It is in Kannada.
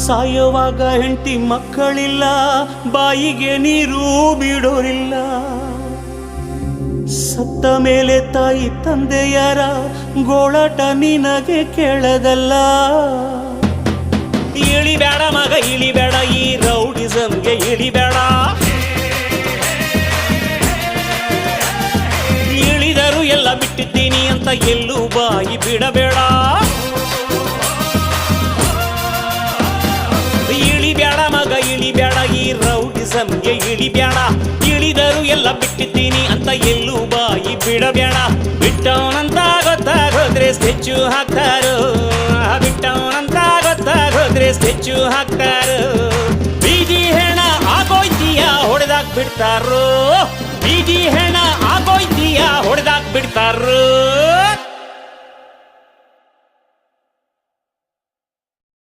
ಸಾಯುವಾಗ ಹೆಂಡತಿ ಮಕ್ಕಳಿಲ್ಲ, ಬಾಯಿಗೆ ನೀರು ಬಿಡೋರಿಲ್ಲ. ಸತ್ತ ಮೇಲೆ ತಾಯಿ ತಂದೆಯರ ಗೋಳಾಟ ನಿನಗೆ ಕೇಳದಲ್ಲ. ಇಳಿಬೇಡ ಮಗ ಇಳಿಬೇಡ, ಈ ರೌಡಿಸಮ್ಗೆ ಇಳಿಬೇಡ. ಇಳಿದರು ಎಲ್ಲ ಬಿಟ್ಟಿದ್ದೀನಿ ಅಂತ ಎಲ್ಲೂ ಬಾಯಿ ಬಿಡಬೇಡ. ಇಳಿಬೇಡ ಮಗ ಇಳಿಬೇಡ, ಈ ರೌಡಿಸಮ್ಗೆ ಇಳಿಬೇಡ. ಇಳಿದರು ಎಲ್ಲ ಬಿಟ್ಟಿದ್ದೀನಿ ಅಂತ ಎಲ್ಲೂ ಬಾಯಿ ಬಿಡಬೇಡ. ಬಿಟ್ಟವನಂತ ಗೊತ್ತಾಗೋದ್ರೆ ಸ್ಕೆಚ್ಚು ಹಾಕ್ತಾರೋ, ಬಿಟ್ಟವನಂತ ಗೊತ್ತಾಗೋದ್ರೆ ಸ್ಕೆಚ್ಚು ಹಾಕ್ತಾರೋ. ಬೀದಿ ಹೆಣ ಆಗೋಯ್ತೀಯ ಹೊಡೆದಾಕ್ ಬಿಡ್ತಾರೋ, ಬೀದಿ ಹೆಣ ಆಗೋಯ್ತೀಯ ಹೊಡೆದಾಕ್ ಬಿಡ್ತಾರೋ.